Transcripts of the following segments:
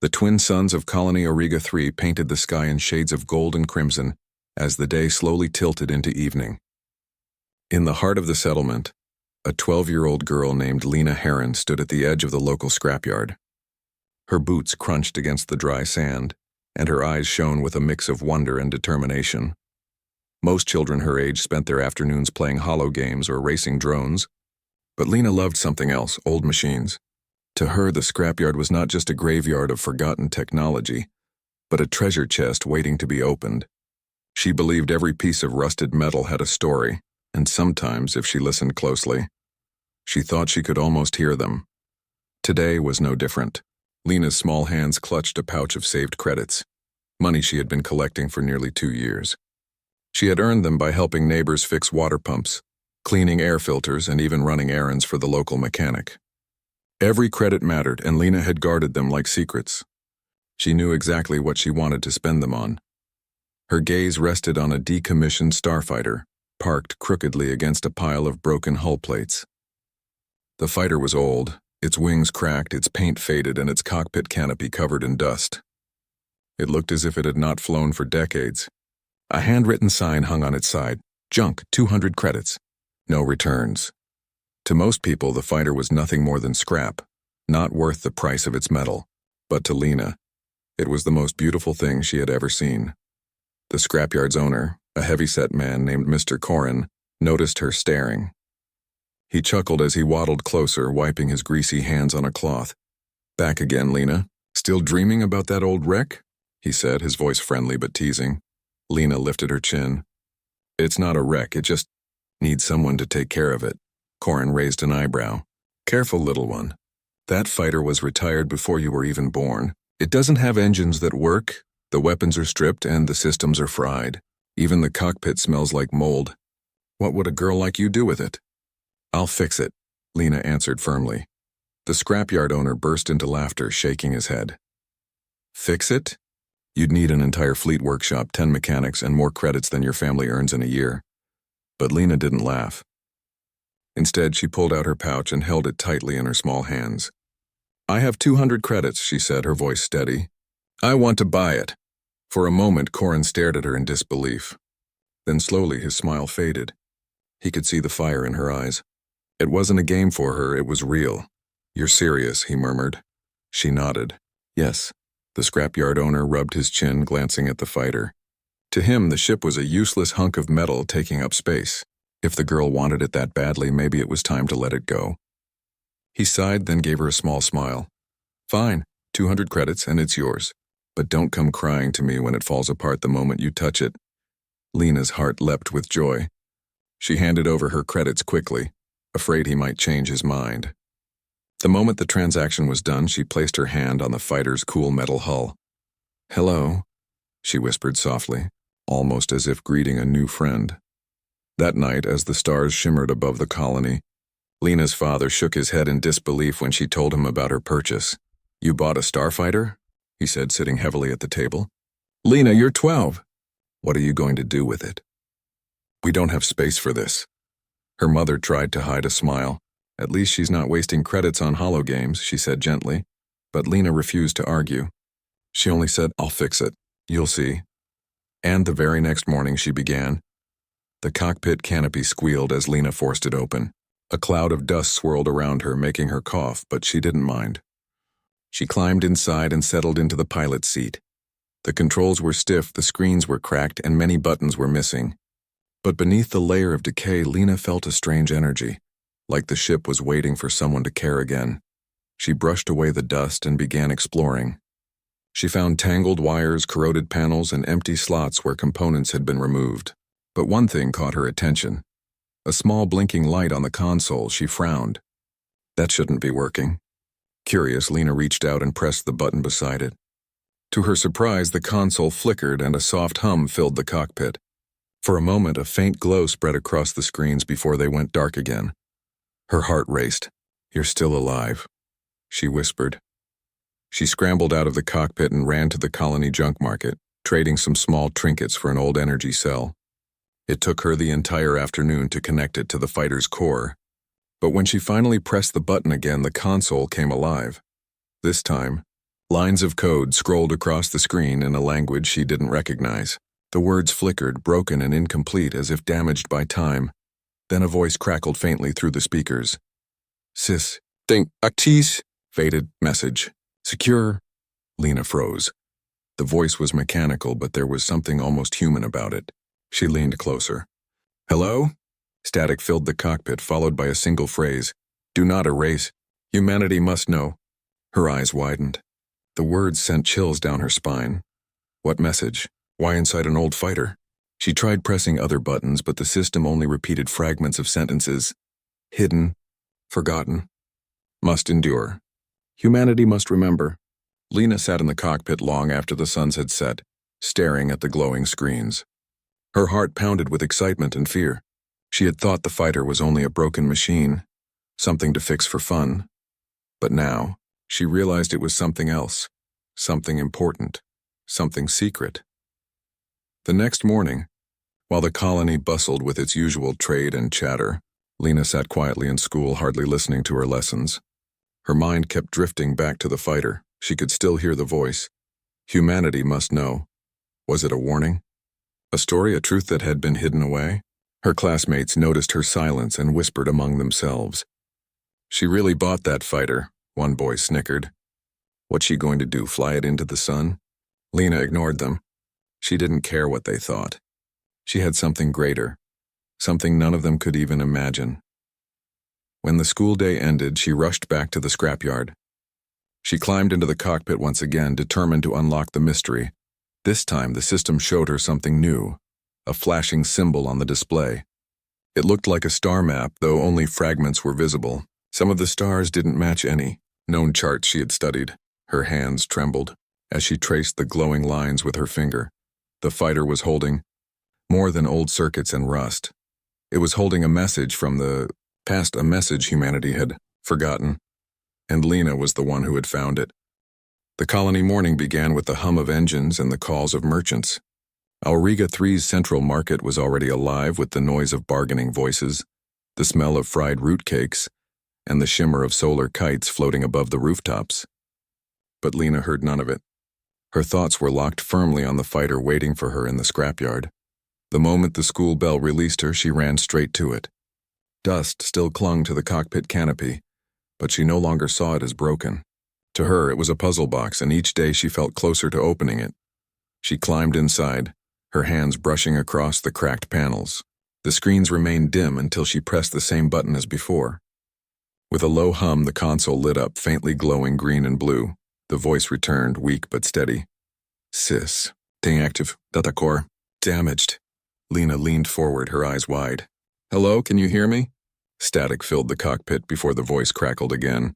The twin suns of Colony Origa 3 painted the sky in shades of gold and crimson as the day slowly tilted into evening. In the heart of the settlement, a 12-year-old girl named Lena Heron stood at the edge of the local scrapyard. Her boots crunched against the dry sand, and her eyes shone with a mix of wonder and determination. Most children her age spent their afternoons playing holo games or racing drones, but Lena loved something else: old machines. To her, the scrapyard was not just a graveyard of forgotten technology, but a treasure chest waiting to be opened. She believed every piece of rusted metal had a story, and sometimes, if she listened closely, she thought she could almost hear them. Today was no different. Lena's small hands clutched a pouch of saved credits, money she had been collecting for nearly 2 years. She had earned them by helping neighbors fix water pumps, cleaning air filters, and even running errands for the local mechanic. Every credit mattered, and Lena had guarded them like secrets. She knew exactly what she wanted to spend them on. Her gaze rested on a decommissioned starfighter, parked crookedly against a pile of broken hull plates. The fighter was old, its wings cracked, its paint faded, and its cockpit canopy covered in dust. It looked as if it had not flown for decades. A handwritten sign hung on its side: "Junk, 200 credits. No returns." To most people, the fighter was nothing more than scrap, not worth the price of its metal. But to Lena, it was the most beautiful thing she had ever seen. The scrapyard's owner, a heavy-set man named Mr. Corrin, noticed her staring. He chuckled as he waddled closer, wiping his greasy hands on a cloth. "Back again, Lena? Still dreaming about that old wreck?" he said, his voice friendly but teasing. Lena lifted her chin. "It's not a wreck, it just needs someone to take care of it." Corrin raised an eyebrow. "Careful, little one. That fighter was retired before you were even born. It doesn't have engines that work, the weapons are stripped, and the systems are fried. Even the cockpit smells like mold. What would a girl like you do with it?" "I'll fix it," Lena answered firmly. The scrapyard owner burst into laughter, shaking his head. "Fix it? You'd need an entire fleet workshop, 10 mechanics, and more credits than your family earns in a year." But Lena didn't laugh. Instead, she pulled out her pouch and held it tightly in her small hands. "I have 200 credits," she said, her voice steady. "I want to buy it." For a moment, Corrin stared at her in disbelief. Then slowly his smile faded. He could see the fire in her eyes. It wasn't a game for her, it was real. "You're serious," he murmured. She nodded. "Yes." The scrapyard owner rubbed his chin, glancing at the fighter. To him, the ship was a useless hunk of metal taking up space. If the girl wanted it that badly, maybe it was time to let it go. He sighed, then gave her a small smile. "Fine, 200 credits, and it's yours. But don't come crying to me when it falls apart the moment you touch it." Lena's heart leapt with joy. She handed over her credits quickly, afraid he might change his mind. The moment the transaction was done, she placed her hand on the fighter's cool metal hull. "Hello," she whispered softly, almost as if greeting a new friend. That night, as the stars shimmered above the colony, Lena's father shook his head in disbelief when she told him about her purchase. "You bought a starfighter?" he said, sitting heavily at the table. "Lena, you're 12. What are you going to do with it?" "We don't have space for this." Her mother tried to hide a smile. "At least she's not wasting credits on holo games," she said gently. But Lena refused to argue. She only said, "I'll fix it. You'll see." And the very next morning she began. The cockpit canopy squealed as Lena forced it open. A cloud of dust swirled around her, making her cough, but she didn't mind. She climbed inside and settled into the pilot's seat. The controls were stiff, the screens were cracked, and many buttons were missing. But beneath the layer of decay, Lena felt a strange energy, like the ship was waiting for someone to care again. She brushed away the dust and began exploring. She found tangled wires, corroded panels, and empty slots where components had been removed. But one thing caught her attention. A small blinking light on the console. She frowned. That shouldn't be working. Curious, Lena reached out and pressed the button beside it. To her surprise, the console flickered and a soft hum filled the cockpit. For a moment, a faint glow spread across the screens before they went dark again. Her heart raced. "You're still alive," she whispered. She scrambled out of the cockpit and ran to the colony junk market, trading some small trinkets for an old energy cell. It took her the entire afternoon to connect it to the fighter's core. But when she finally pressed the button again, the console came alive. This time, Lines of code scrolled across the screen in a language she didn't recognize. The words flickered, broken and incomplete, as if damaged by time. Then a voice crackled faintly through the speakers. Sis, think, actis, faded message. Secure. Lena froze. The voice was mechanical, but there was something almost human about it. She leaned closer. Hello? Static filled the cockpit, followed by a single phrase. Do not erase. Humanity must know. Her eyes widened. The words sent chills down her spine. What message? Why inside an old fighter? She tried pressing other buttons, but the system only repeated fragments of sentences. Hidden. Forgotten. Must endure. Humanity must remember. Lena sat in the cockpit long after the suns had set, staring at the glowing screens. Her heart pounded with excitement and fear. She had thought the fighter was only a broken machine, something to fix for fun. But now, she realized it was something else, something important, something secret. The next morning, while the colony bustled with its usual trade and chatter, Lena sat quietly in school, hardly listening to her lessons. Her mind kept drifting back to the fighter. She could still hear the voice. Humanity must know. Was it a warning? A story, a truth that had been hidden away? Her classmates noticed her silence and whispered among themselves. She really bought that fighter, one boy snickered. What's she going to do, fly it into the sun? Lena ignored them. She didn't care what they thought. She had something greater, something none of them could even imagine. When the school day ended, she rushed back to the scrapyard. She climbed into the cockpit once again, determined to unlock the mystery. This time, the system showed her something new, a flashing symbol on the display. It looked like a star map, though only fragments were visible. Some of the stars didn't match any known charts she had studied. Her hands trembled as she traced the glowing lines with her finger. The fighter was holding more than old circuits and rust. It was holding a message from the past, a message humanity had forgotten. And Lena was the one who had found it. The colony morning began with the hum of engines and the calls of merchants. Auriga 3's central market was already alive with the noise of bargaining voices, the smell of fried root cakes, and the shimmer of solar kites floating above the rooftops. But Lena heard none of it. Her thoughts were locked firmly on the fighter waiting for her in the scrapyard. The moment the school bell released her, she ran straight to it. Dust still clung to the cockpit canopy, but she no longer saw it as broken. To her, it was a puzzle box, and each day she felt closer to opening it. She climbed inside, her hands brushing across the cracked panels. The screens remained dim until she pressed the same button as before. With a low hum, the console lit up, faintly glowing green and blue. The voice returned, weak but steady. Sis, thing active, data core, damaged. Lena leaned forward, her eyes wide. Hello, can you hear me? Static filled the cockpit before the voice crackled again.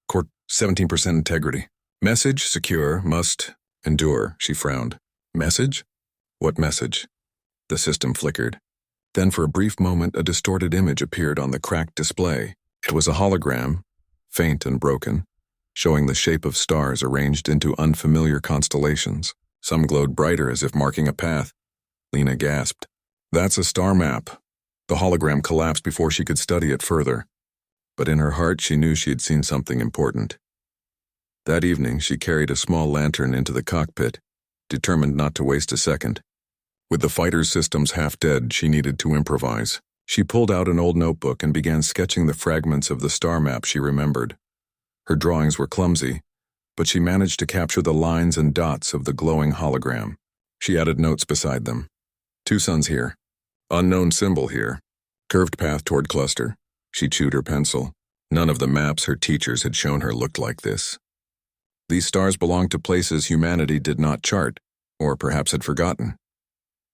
Core 17% integrity. Message secure, must endure, she frowned. Message? What message? The system flickered. Then for a brief moment, a distorted image appeared on the cracked display. It was a hologram, faint and broken, showing the shape of stars arranged into unfamiliar constellations. Some glowed brighter as if marking a path. Lena gasped. That's a star map. The hologram collapsed before she could study it further. But in her heart, she knew she had seen something important. That evening, she carried a small lantern into the cockpit, determined not to waste a second. With the fighter's systems half dead, she needed to improvise. She pulled out an old notebook and began sketching the fragments of the star map she remembered. Her drawings were clumsy, but she managed to capture the lines and dots of the glowing hologram. She added notes beside them. 2 suns here. Unknown symbol here. Curved path toward cluster. She chewed her pencil. None of the maps her teachers had shown her looked like this. These stars belonged to places humanity did not chart, or perhaps had forgotten.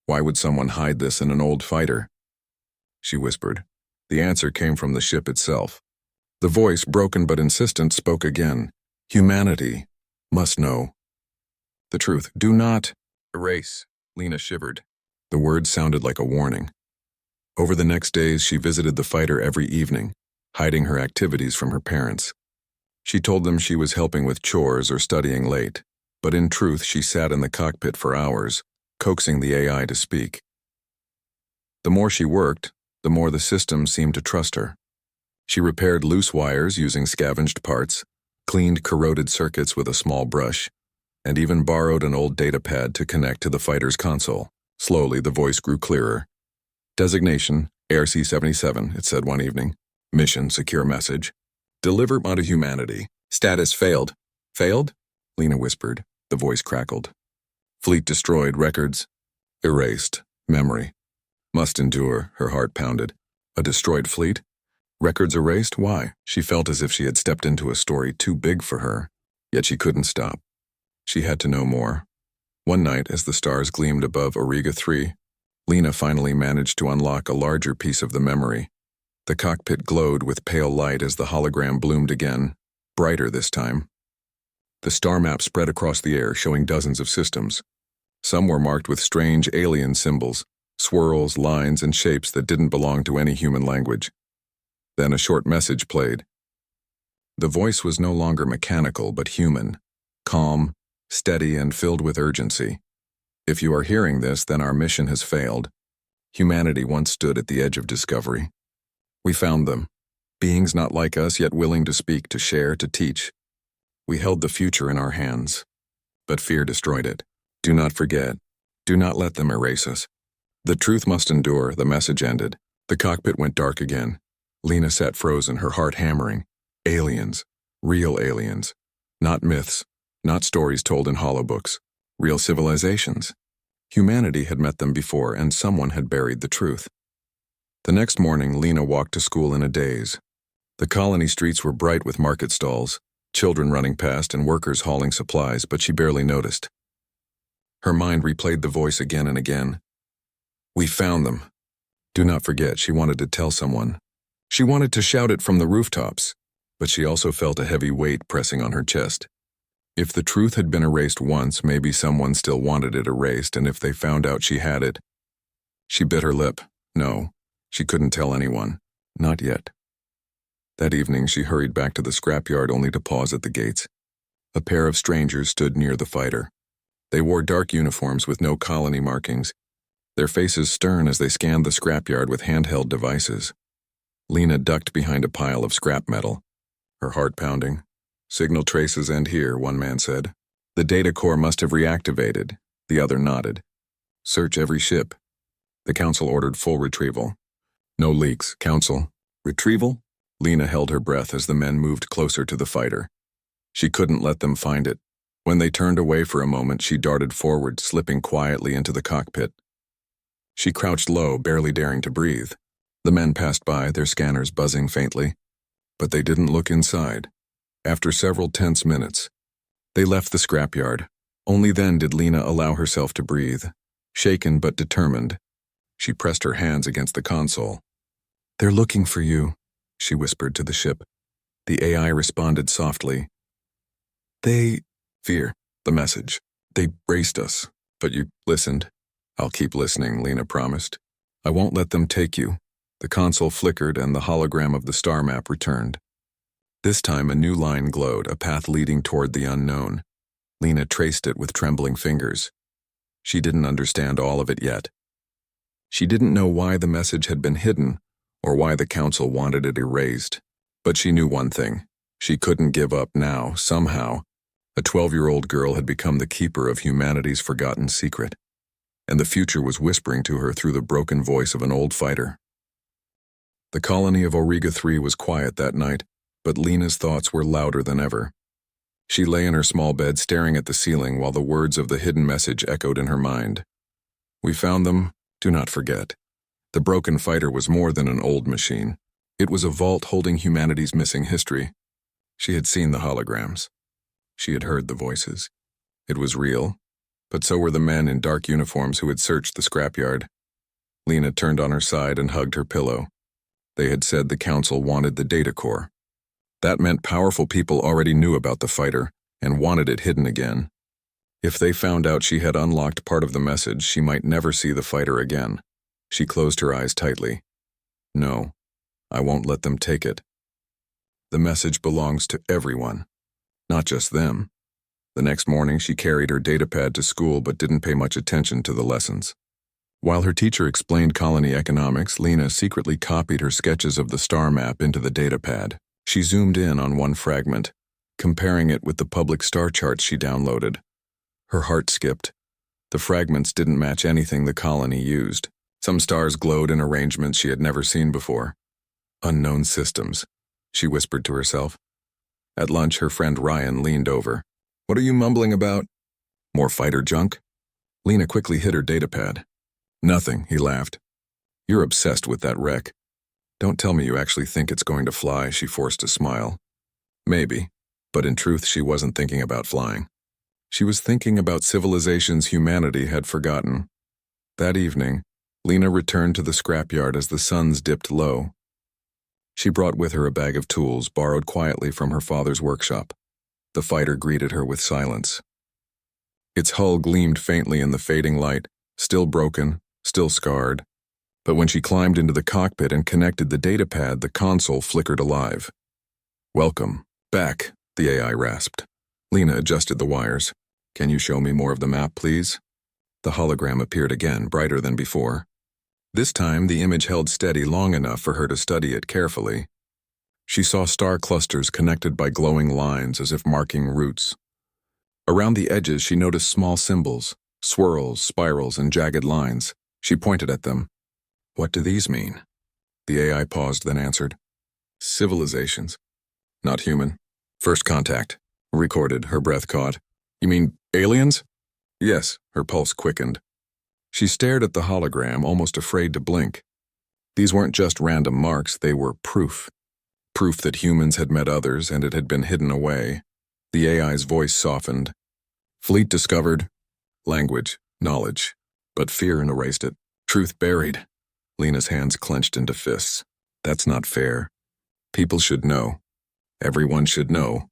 Why would someone hide this in an old fighter? She whispered. The answer came from the ship itself. The voice, broken but insistent, spoke again. Humanity must know. The truth. Do not erase. Lena shivered. The words sounded like a warning. Over the next days, she visited the fighter every evening, hiding her activities from her parents. She told them she was helping with chores or studying late, but in truth, she sat in the cockpit for hours, coaxing the AI to speak. The more she worked, the more the system seemed to trust her. She repaired loose wires using scavenged parts, cleaned corroded circuits with a small brush, and even borrowed an old datapad to connect to the fighter's console. Slowly, the voice grew clearer. Designation, ARC-77, it said one evening. Mission, secure message. Deliver onto humanity. Status failed. Failed? Lena whispered. The voice crackled. Fleet destroyed, records erased, memory. Must endure, her heart pounded. A destroyed fleet? Records erased? Why? She felt as if she had stepped into a story too big for her, yet she couldn't stop. She had to know more. One night, as the stars gleamed above Auriga 3, Lena finally managed to unlock a larger piece of the memory. The cockpit glowed with pale light as the hologram bloomed again, brighter this time. The star map spread across the air, showing dozens of systems. Some were marked with strange alien symbols, swirls, lines, and shapes that didn't belong to any human language. Then a short message played. The voice was no longer mechanical but human, calm, steady, and filled with urgency. If you are hearing this, then our mission has failed. Humanity once stood at the edge of discovery. We found them, beings not like us, yet willing to speak, to share, to teach. We held the future in our hands, but fear destroyed it. Do not forget. Do not let them erase us. The truth must endure, the message ended. The cockpit went dark again. Lena sat frozen, her heart hammering. Aliens. Real aliens. Not myths. Not stories told in holobooks. Real civilizations. Humanity had met them before, and someone had buried the truth. The next morning, Lena walked to school in a daze. The colony streets were bright with market stalls, children running past and workers hauling supplies, but she barely noticed. Her mind replayed the voice again and again. We found them. Do not forget, she wanted to tell someone. She wanted to shout it from the rooftops, but she also felt a heavy weight pressing on her chest. If the truth had been erased once, maybe someone still wanted it erased, and if they found out she had it. She bit her lip. No, she couldn't tell anyone. Not yet. That evening, she hurried back to the scrapyard only to pause at the gates. A pair of strangers stood near the fighter. They wore dark uniforms with no colony markings, their faces stern as they scanned the scrapyard with handheld devices. Lena ducked behind a pile of scrap metal, her heart pounding. Signal traces end here, one man said. The data core must have reactivated, the other nodded. Search every ship. The council ordered full retrieval. No leaks, council. Retrieval? Lena held her breath as the men moved closer to the fighter. She couldn't let them find it. When they turned away for a moment, she darted forward, slipping quietly into the cockpit. She crouched low, barely daring to breathe. The men passed by, their scanners buzzing faintly. But they didn't look inside. After several tense minutes, they left the scrapyard. Only then did Lena allow herself to breathe. Shaken but determined, she pressed her hands against the console. They're looking for you, she whispered to the ship. The AI responded softly. Fear, the message. They braced us, but you listened. I'll keep listening, Lena promised. I won't let them take you. The console flickered and the hologram of the star map returned. This time a new line glowed, a path leading toward the unknown. Lena traced it with trembling fingers. She didn't understand all of it yet. She didn't know why the message had been hidden, or why the council wanted it erased. But she knew one thing. She couldn't give up now, somehow. A 12-year-old girl had become the keeper of humanity's forgotten secret, and the future was whispering to her through the broken voice of an old fighter. The colony of Auriga 3 was quiet that night, but Lena's thoughts were louder than ever. She lay in her small bed staring at the ceiling while the words of the hidden message echoed in her mind. We found them, do not forget. The broken fighter was more than an old machine. It was a vault holding humanity's missing history. She had seen the holograms. She had heard the voices. It was real, but so were the men in dark uniforms who had searched the scrapyard. Lena turned on her side and hugged her pillow. They had said the council wanted the data core. That meant powerful people already knew about the fighter and wanted it hidden again. If they found out she had unlocked part of the message, she might never see the fighter again. She closed her eyes tightly. No, I won't let them take it. The message belongs to everyone, not just them. The next morning, she carried her datapad to school but didn't pay much attention to the lessons. While her teacher explained colony economics, Lena secretly copied her sketches of the star map into the datapad. She zoomed in on one fragment, comparing it with the public star charts she downloaded. Her heart skipped. The fragments didn't match anything the colony used. Some stars glowed in arrangements she had never seen before. Unknown systems, she whispered to herself. At lunch, her friend Ryan leaned over. "What are you mumbling about?" "More fighter junk?" Lena quickly hit her datapad. "Nothing," he laughed. "You're obsessed with that wreck. Don't tell me you actually think it's going to fly," she forced a smile. Maybe, but in truth she wasn't thinking about flying. She was thinking about civilizations humanity had forgotten. That evening, Lena returned to the scrapyard as the suns dipped low. She brought with her a bag of tools borrowed quietly from her father's workshop. The fighter greeted her with silence. Its hull gleamed faintly in the fading light, still broken, still scarred. But when she climbed into the cockpit and connected the datapad, the console flickered alive. "Welcome back," the AI rasped. Lena adjusted the wires. "Can you show me more of the map, please?" The hologram appeared again, brighter than before. This time, the image held steady long enough for her to study it carefully. She saw star clusters connected by glowing lines as if marking routes. Around the edges, she noticed small symbols, swirls, spirals, and jagged lines. She pointed at them. "What do these mean?" The AI paused, then answered. "Civilizations. Not human. First contact." Recorded, her breath caught. "You mean aliens?" "Yes," her pulse quickened. She stared at the hologram, almost afraid to blink. These weren't just random marks, they were proof. Proof that humans had met others and it had been hidden away. The AI's voice softened. "Fleet discovered. Language, knowledge. But fear erased it. Truth buried." Lena's hands clenched into fists. "That's not fair. People should know. Everyone should know."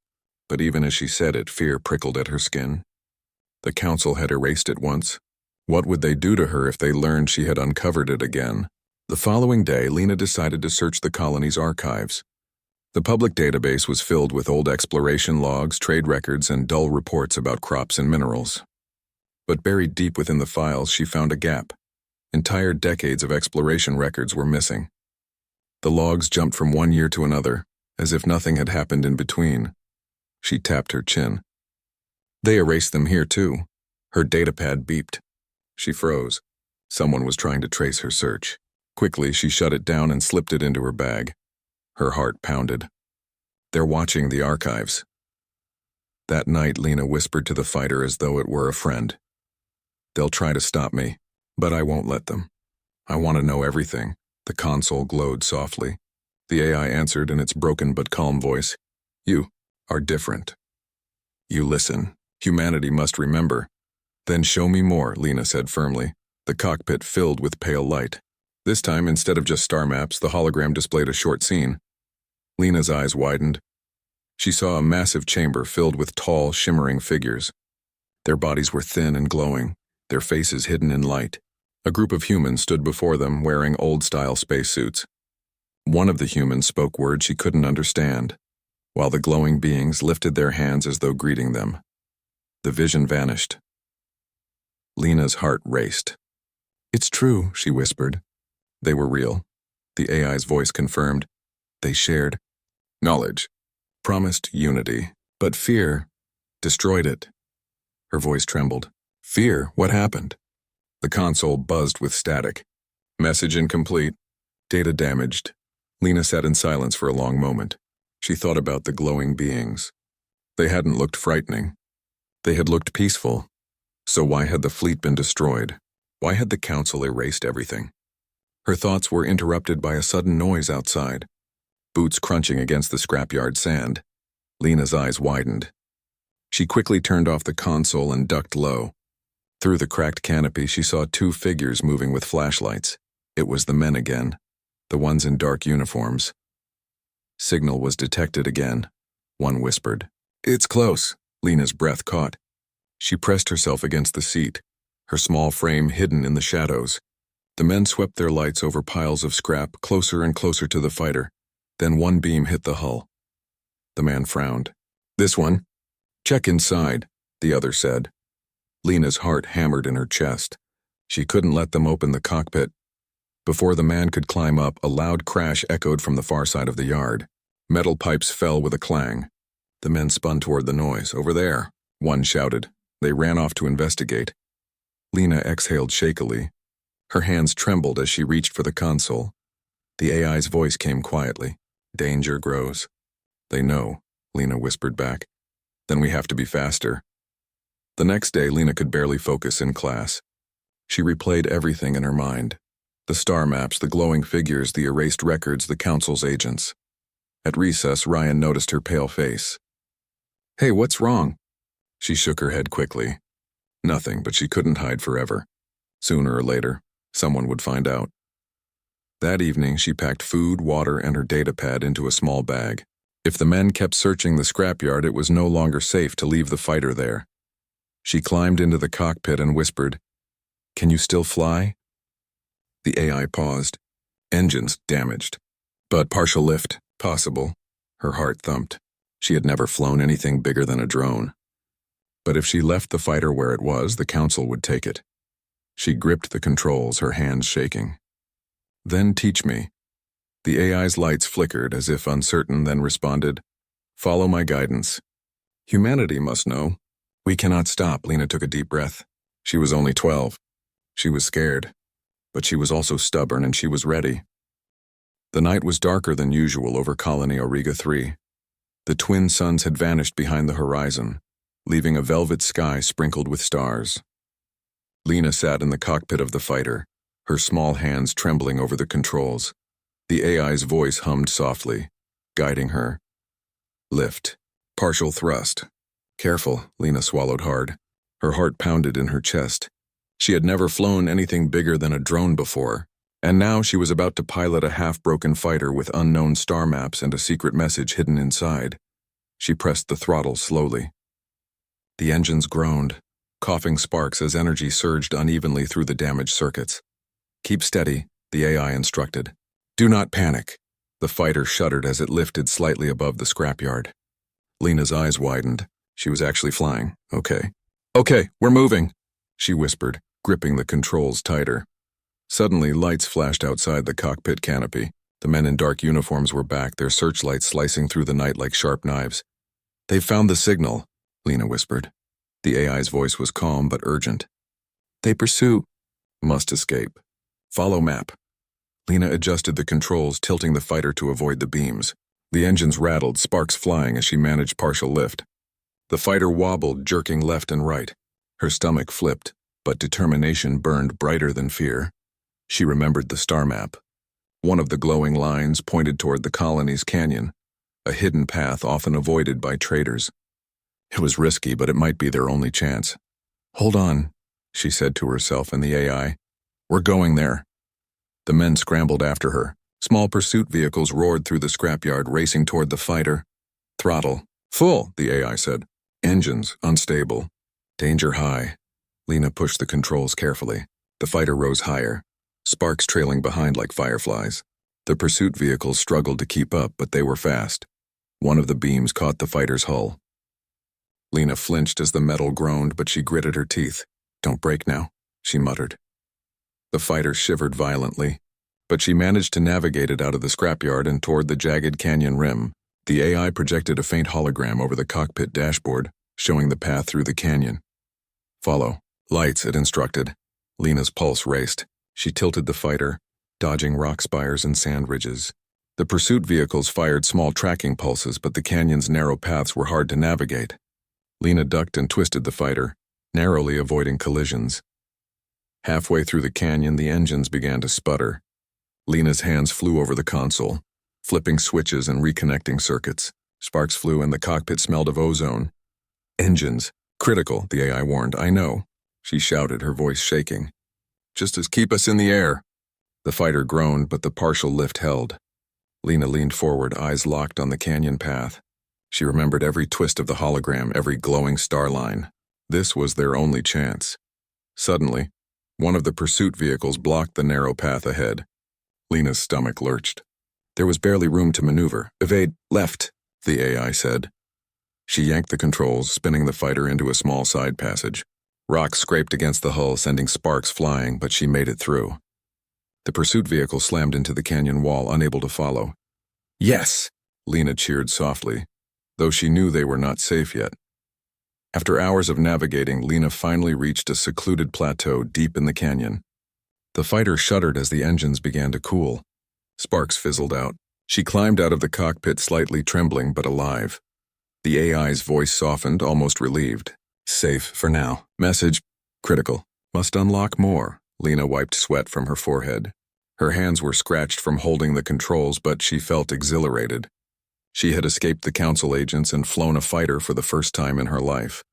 But even as she said it, fear prickled at her skin. The council had erased it once. What would they do to her if they learned she had uncovered it again? The following day, Lena decided to search the colony's archives. The public database was filled with old exploration logs, trade records, and dull reports about crops and minerals. But buried deep within the files, she found a gap. Entire decades of exploration records were missing. The logs jumped from one year to another, as if nothing had happened in between. She tapped her chin. They erased them here too. Her datapad beeped. She froze. Someone was trying to trace her search. Quickly, she shut it down and slipped it into her bag. Her heart pounded. They're watching the archives. That night, Lena whispered to the fighter as though it were a friend. "They'll try to stop me, but I won't let them. I want to know everything." The console glowed softly. The AI answered in its broken but calm voice. "You are different. You listen. Humanity must remember." "Then show me more," Lena said firmly. The cockpit filled with pale light. This time, instead of just star maps, the hologram displayed a short scene. Lena's eyes widened. She saw a massive chamber filled with tall, shimmering figures. Their bodies were thin and glowing, their faces hidden in light. A group of humans stood before them wearing old-style spacesuits. One of the humans spoke words she couldn't understand, while the glowing beings lifted their hands as though greeting them. The vision vanished. Lena's heart raced. "It's true," she whispered. They were real. The AI's voice confirmed. They shared knowledge, promised unity, but fear destroyed it. Her voice trembled. "Fear? What happened?" The console buzzed with static. "Message incomplete. Data damaged." Lena sat in silence for a long moment. She thought about the glowing beings. They hadn't looked frightening. They had looked peaceful. So why had the fleet been destroyed? Why had the council erased everything? Her thoughts were interrupted by a sudden noise outside. Boots crunching against the scrapyard sand. Lena's eyes widened. She quickly turned off the console and ducked low. Through the cracked canopy, she saw two figures moving with flashlights. It was the men again, the ones in dark uniforms. Signal was detected again. One whispered. "It's close." Lena's breath caught. She pressed herself against the seat, her small frame hidden in the shadows. The men swept their lights over piles of scrap, closer and closer to the fighter. Then one beam hit the hull. The man frowned. "This one?" "Check inside," the other said. Lena's heart hammered in her chest. She couldn't let them open the cockpit. Before the man could climb up, a loud crash echoed from the far side of the yard. Metal pipes fell with a clang. The men spun toward the noise. "Over there," one shouted. They ran off to investigate. Lena exhaled shakily. Her hands trembled as she reached for the console. The AI's voice came quietly. "Danger grows." "They know," Lena whispered back. "Then we have to be faster." The next day, Lena could barely focus in class. She replayed everything in her mind. The star maps, the glowing figures, the erased records, the council's agents. At recess, Ryan noticed her pale face. "Hey, what's wrong?" She shook her head quickly. Nothing, but she couldn't hide forever. Sooner or later, someone would find out. That evening, she packed food, water, and her datapad into a small bag. If the men kept searching the scrapyard, it was no longer safe to leave the fighter there. She climbed into the cockpit and whispered, "Can you still fly?" The AI paused. "Engines damaged. But partial lift, possible." Her heart thumped. She had never flown anything bigger than a drone. But if she left the fighter where it was, the council would take it. She gripped the controls, her hands shaking. "Then teach me." The AI's lights flickered as if uncertain, then responded, "Follow my guidance. Humanity must know. We cannot stop." Lena took a deep breath. She was only 12. She was scared, but she was also stubborn, and she was ready. The night was darker than usual over Colony Auriga 3. The twin suns had vanished behind the horizon, leaving a velvet sky sprinkled with stars. Lena sat in the cockpit of the fighter, her small hands trembling over the controls. The AI's voice hummed softly, guiding her. "Lift. Partial thrust." "Careful," Lena swallowed hard. Her heart pounded in her chest. She had never flown anything bigger than a drone before, and now she was about to pilot a half-broken fighter with unknown star maps and a secret message hidden inside. She pressed the throttle slowly. The engines groaned, coughing sparks as energy surged unevenly through the damaged circuits. "Keep steady," the AI instructed. "Do not panic." The fighter shuddered as it lifted slightly above the scrapyard. Lena's eyes widened. She was actually flying. Okay, we're moving," she whispered, gripping the controls tighter. Suddenly, lights flashed outside the cockpit canopy. The men in dark uniforms were back, their searchlights slicing through the night like sharp knives. "They've found the signal," Lena whispered. The AI's voice was calm but urgent. "They pursue." "Must escape. Follow map." Lena adjusted the controls, tilting the fighter to avoid the beams. The engines rattled, sparks flying as she managed partial lift. The fighter wobbled, jerking left and right. Her stomach flipped, but determination burned brighter than fear. She remembered the star map. One of the glowing lines pointed toward the colony's canyon, a hidden path often avoided by traders. It was risky, but it might be their only chance. "Hold on," she said to herself and the AI. "We're going there." The men scrambled after her. Small pursuit vehicles roared through the scrapyard, racing toward the fighter. "Throttle. Full," the AI said. "Engines unstable. Danger high." Lena pushed the controls carefully. The fighter rose higher, sparks trailing behind like fireflies. The pursuit vehicles struggled to keep up, but they were fast. One of the beams caught the fighter's hull. Lena flinched as the metal groaned, but she gritted her teeth. "Don't break now," she muttered. The fighter shivered violently, but she managed to navigate it out of the scrapyard and toward the jagged canyon rim. The AI projected a faint hologram over the cockpit dashboard, showing the path through the canyon. "Follow. Lights," it instructed. Lena's pulse raced. She tilted the fighter, dodging rock spires and sand ridges. The pursuit vehicles fired small tracking pulses, but the canyon's narrow paths were hard to navigate. Lena ducked and twisted the fighter, narrowly avoiding collisions. Halfway through the canyon, the engines began to sputter. Lena's hands flew over the console, flipping switches and reconnecting circuits. Sparks flew and the cockpit smelled of ozone. "Engines. Critical," the AI warned. "I know," she shouted, her voice shaking. "Just as keep us in the air." The fighter groaned, but the partial lift held. Lena leaned forward, eyes locked on the canyon path. She remembered every twist of the hologram, every glowing star line. This was their only chance. Suddenly, one of the pursuit vehicles blocked the narrow path ahead. Lena's stomach lurched. There was barely room to maneuver. "Evade, left," the AI said. She yanked the controls, spinning the fighter into a small side passage. Rocks scraped against the hull, sending sparks flying, but she made it through. The pursuit vehicle slammed into the canyon wall, unable to follow. "Yes!" Lena cheered softly. though she knew they were not safe yet. After hours of navigating, Lena finally reached a secluded plateau deep in the canyon. The fighter shuddered as the engines began to cool. Sparks fizzled out. She climbed out of the cockpit slightly trembling but alive. The AI's voice softened, almost relieved. Safe for now. Message: critical. Must unlock more. Lena wiped sweat from her forehead. Her hands were scratched from holding the controls, but she felt exhilarated. She had escaped the Council agents and flown a fighter for the first time in her life.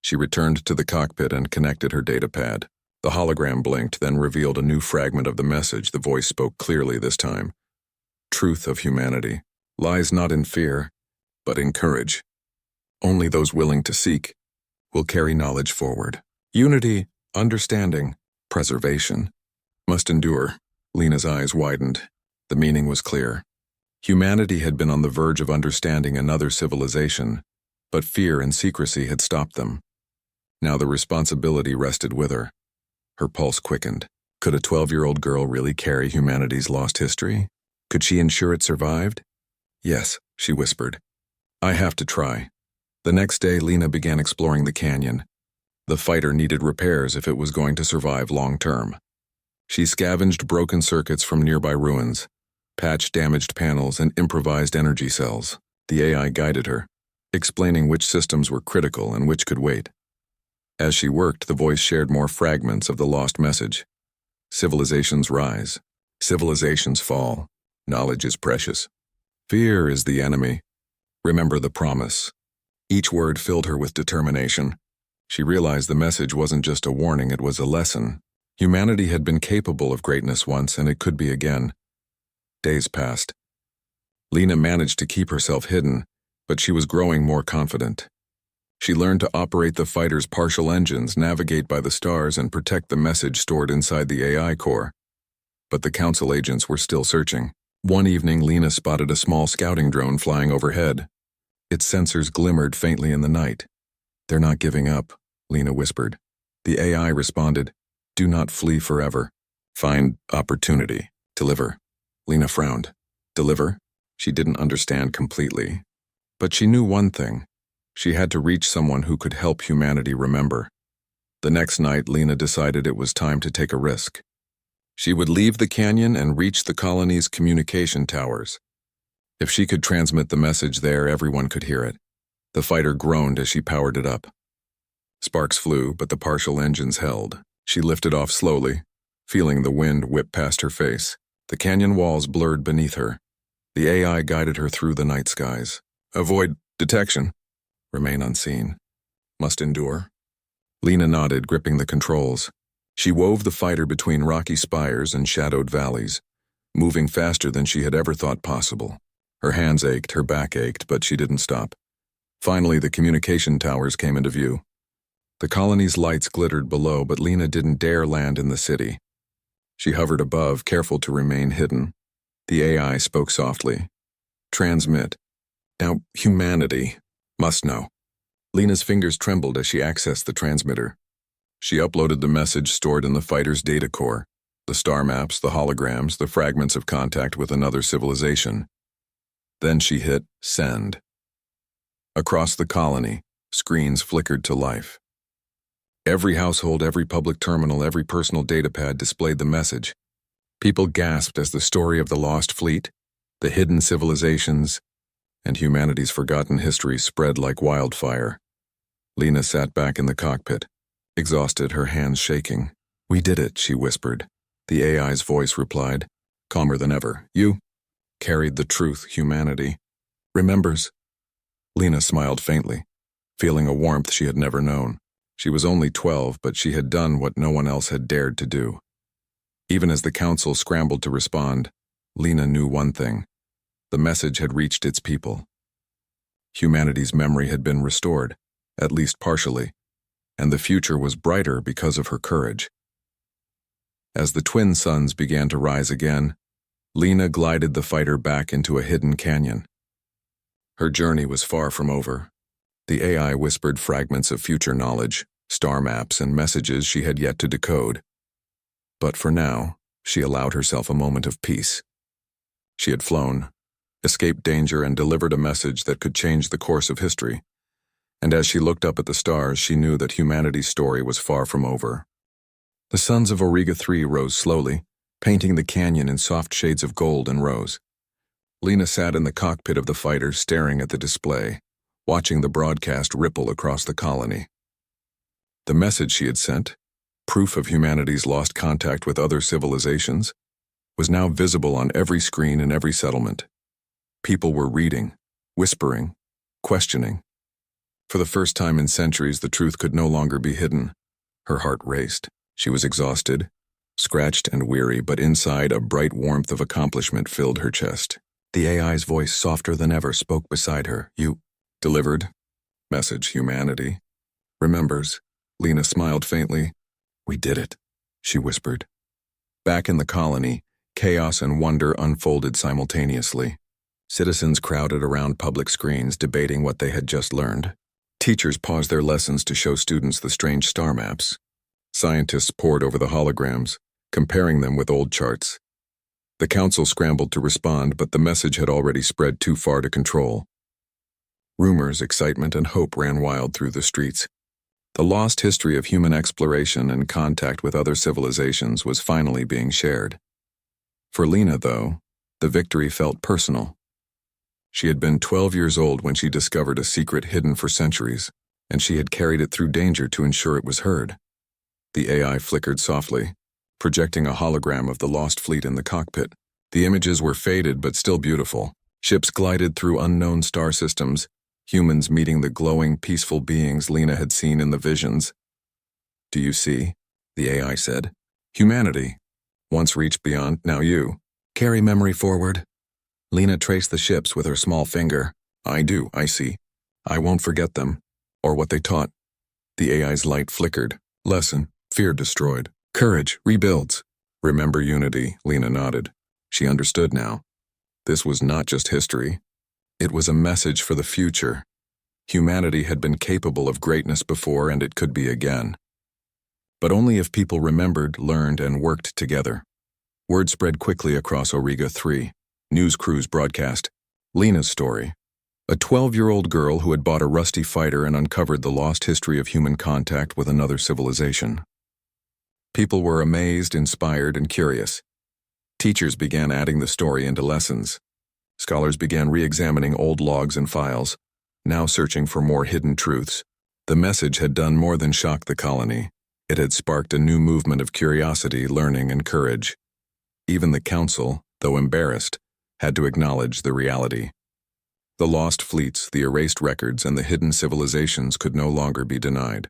She returned to the cockpit and connected her datapad. The hologram blinked, then revealed a new fragment of the message. The voice spoke clearly this time. Truth of humanity lies not in fear, but in courage. Only those willing to seek will carry knowledge forward. Unity, understanding, preservation must endure. Lena's eyes widened. The meaning was clear. Humanity had been on the verge of understanding another civilization, but fear and secrecy had stopped them. Now the responsibility rested with her. Her pulse quickened. Could a 12-year-old girl really carry humanity's lost history? Could she ensure it survived? Yes, she whispered. I have to try. The next day, Lena began exploring the canyon. The fighter needed repairs if it was going to survive long-term. She scavenged broken circuits from nearby ruins, patched damaged panels, and improvised energy cells. The AI guided her, explaining which systems were critical and which could wait. As she worked, the voice shared more fragments of the lost message. Civilizations rise. Civilizations fall. Knowledge is precious. Fear is the enemy. Remember the promise. Each word filled her with determination. She realized the message wasn't just a warning, it was a lesson. Humanity had been capable of greatness once, and it could be again. Days passed. Lena managed to keep herself hidden, but she was growing more confident. She learned to operate the fighter's partial engines, navigate by the stars, and protect the message stored inside the AI core. But the Council agents were still searching. One evening, Lena spotted a small scouting drone flying overhead. Its sensors glimmered faintly in the night. They're not giving up, Lena whispered. The AI responded, do not flee forever. Find opportunity. Deliver. Lena frowned. Deliver? She didn't understand completely. But she knew one thing. She had to reach someone who could help humanity remember. The next night, Lena decided it was time to take a risk. She would leave the canyon and reach the colony's communication towers. If she could transmit the message there, everyone could hear it. The fighter groaned as she powered it up. Sparks flew, but the partial engines held. She lifted off slowly, feeling the wind whip past her face. The canyon walls blurred beneath her. The AI guided her through the night skies. Avoid detection. Remain unseen. Must endure. Lena nodded, gripping the controls. She wove the fighter between rocky spires and shadowed valleys, moving faster than she had ever thought possible. Her hands ached, her back ached, but she didn't stop. Finally, the communication towers came into view. The colony's lights glittered below, but Lena didn't dare land in the city. She hovered above, careful to remain hidden. The AI spoke softly. Transmit. Now, humanity must know. Lena's fingers trembled as she accessed the transmitter. She uploaded the message stored in the fighter's data core, the star maps, the holograms, the fragments of contact with another civilization. Then she hit send. Across the colony, screens flickered to life. Every household, every public terminal, every personal datapad displayed the message. People gasped as the story of the lost fleet, the hidden civilizations, and humanity's forgotten history spread like wildfire. Lena sat back in the cockpit, exhausted, her hands shaking. We did it, she whispered. The AI's voice replied, calmer than ever. You carried the truth, humanity remembers. Lena smiled faintly, feeling a warmth she had never known. She was only 12, but she had done what no one else had dared to do. Even as the council scrambled to respond, Lena knew one thing. The message had reached its people. Humanity's memory had been restored, at least partially, and the future was brighter because of her courage. As the twin suns began to rise again, Lena glided the fighter back into a hidden canyon. Her journey was far from over. The AI whispered fragments of future knowledge, star maps, and messages she had yet to decode. But for now, she allowed herself a moment of peace. She had flown, escaped danger, and delivered a message that could change the course of history. And as she looked up at the stars, she knew that humanity's story was far from over. The suns of Auriga 3 rose slowly, painting the canyon in soft shades of gold and rose. Lena sat in the cockpit of the fighter, staring at the display, watching the broadcast ripple across the colony. The message she had sent, proof of humanity's lost contact with other civilizations, was now visible on every screen in every settlement. People were reading, whispering, questioning. For the first time in centuries, the truth could no longer be hidden. Her heart raced. She was exhausted, scratched and weary, but inside a bright warmth of accomplishment filled her chest. The AI's voice, softer than ever, spoke beside her. You delivered. Message, humanity. Remembers. Lena smiled faintly. We did it, she whispered. Back in the colony, chaos and wonder unfolded simultaneously. Citizens crowded around public screens, debating what they had just learned. Teachers paused their lessons to show students the strange star maps. Scientists pored over the holograms, comparing them with old charts. The council scrambled to respond, but the message had already spread too far to control. Rumors, excitement, and hope ran wild through the streets. The lost history of human exploration and contact with other civilizations was finally being shared. For Lena, though, the victory felt personal. She had been 12 years old when she discovered a secret hidden for centuries, and she had carried it through danger to ensure it was heard. The AI flickered softly, projecting a hologram of the lost fleet in the cockpit. The images were faded but still beautiful. Ships glided through unknown star systems, humans meeting the glowing, peaceful beings Lena had seen in the visions. Do you see? The AI said. Humanity. Once reached beyond, now you. Carry memory forward. Lena traced the ships with her small finger. I do, I see. I won't forget them, or what they taught. The AI's light flickered. Lesson, fear destroyed. Courage rebuilds. Remember unity, Lena nodded. She understood now. This was not just history. It was a message for the future. Humanity had been capable of greatness before, and it could be again. But only if people remembered, learned, and worked together. Word spread quickly across Auriga 3. News crews broadcast Lena's story. A 12-year-old girl who had bought a rusty fighter and uncovered the lost history of human contact with another civilization. People were amazed, inspired, and curious. Teachers began adding the story into lessons. Scholars began re-examining old logs and files, now searching for more hidden truths. The message had done more than shock the colony. It had sparked a new movement of curiosity, learning, and courage. Even the council, though embarrassed, had to acknowledge the reality. The lost fleets, the erased records, and the hidden civilizations could no longer be denied.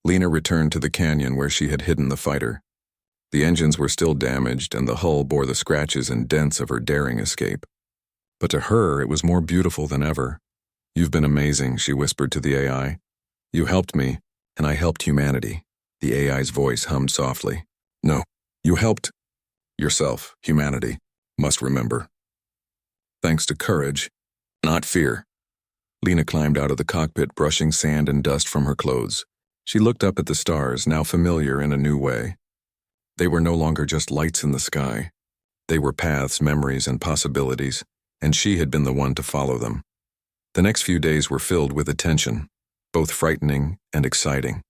Lena returned to the canyon where she had hidden the fighter. The engines were still damaged, and the hull bore the scratches and dents of her daring escape. But to her, it was more beautiful than ever. You've been amazing, she whispered to the AI. You helped me, and I helped humanity. The AI's voice hummed softly. No, you helped yourself, humanity, must remember. Thanks to courage, not fear. Lena climbed out of the cockpit, brushing sand and dust from her clothes. She looked up at the stars, now familiar in a new way. They were no longer just lights in the sky. They were paths, memories, and possibilities, and she had been the one to follow them. The next few days were filled with attention, both frightening and exciting.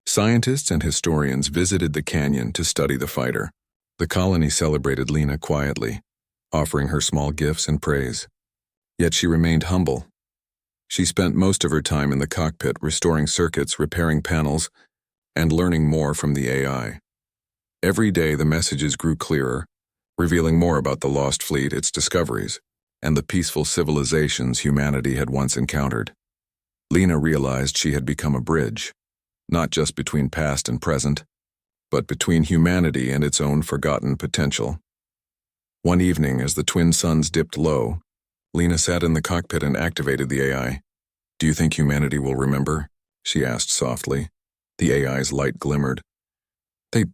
Scientists and historians visited the canyon to study the fighter. The colony celebrated Lena quietly, offering her small gifts and praise. Yet she remained humble. She spent most of her time in the cockpit, restoring circuits, repairing panels, and learning more from the AI. Every day the messages grew clearer, revealing more about the lost fleet, its discoveries, and the peaceful civilizations humanity had once encountered. Lena realized she had become a bridge, not just between past and present, but between humanity and its own forgotten potential. One evening, as the twin suns dipped low, Lena sat in the cockpit and activated the AI. Do you think humanity will remember? She asked softly. The AI's light glimmered. They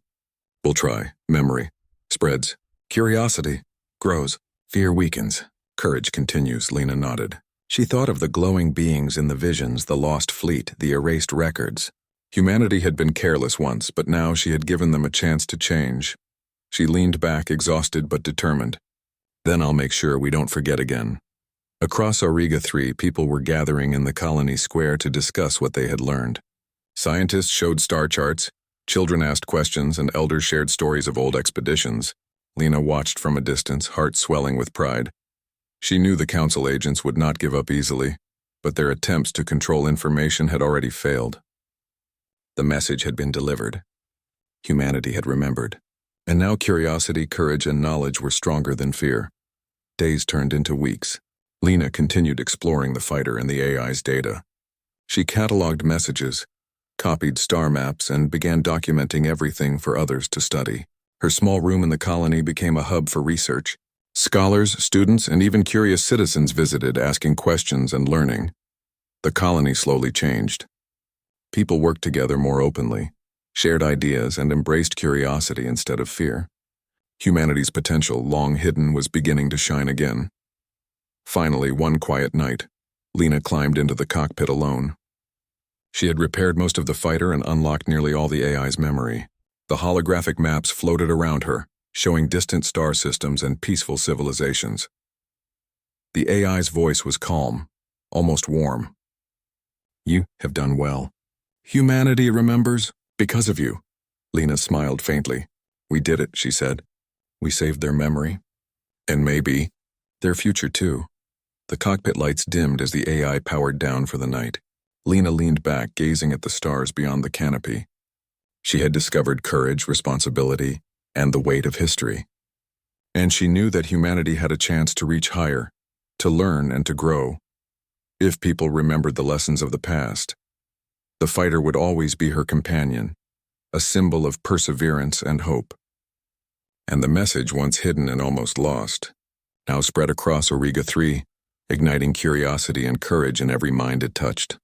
will try. Memory spreads. Curiosity grows. Fear weakens. Courage continues, Lena nodded. She thought of the glowing beings in the visions, the lost fleet, the erased records. Humanity had been careless once, but now she had given them a chance to change. She leaned back, exhausted but determined. Then I'll make sure we don't forget again. Across Auriga 3, people were gathering in the colony square to discuss what they had learned. Scientists showed star charts, children asked questions, and elders shared stories of old expeditions. Lena watched from a distance, heart swelling with pride. She knew the council agents would not give up easily, but their attempts to control information had already failed. The message had been delivered. Humanity had remembered. And now curiosity, courage, and knowledge were stronger than fear. Days turned into weeks. Lena continued exploring the fighter and the AI's data. She cataloged messages, copied star maps, and began documenting everything for others to study. Her small room in the colony became a hub for research. Scholars, students, and even curious citizens visited, asking questions and learning. The colony slowly changed. People worked together more openly, shared ideas, and embraced curiosity instead of fear. Humanity's potential, long hidden, was beginning to shine again. Finally, one quiet night, Lena climbed into the cockpit alone. She had repaired most of the fighter and unlocked nearly all the AI's memory. The holographic maps floated around her, showing distant star systems and peaceful civilizations. The AI's voice was calm, almost warm. "You have done well. Humanity remembers because of you." Lena smiled faintly. "We did it," she said. "We saved their memory. And maybe their future too." The cockpit lights dimmed as the AI powered down for the night. Lena leaned back, gazing at the stars beyond the canopy. She had discovered courage, responsibility, and the weight of history. And she knew that humanity had a chance to reach higher, to learn and to grow. If people remembered the lessons of the past, the fighter would always be her companion, a symbol of perseverance and hope. And the message, once hidden and almost lost, now spread across Auriga 3, igniting curiosity and courage in every mind it touched.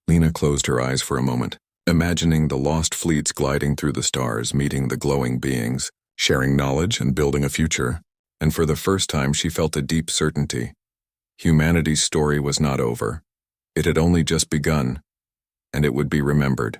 Lena closed her eyes for a moment, imagining the lost fleets gliding through the stars, meeting the glowing beings, sharing knowledge and building a future. And for the first time, she felt a deep certainty. Humanity's story was not over. It had only just begun, and it would be remembered.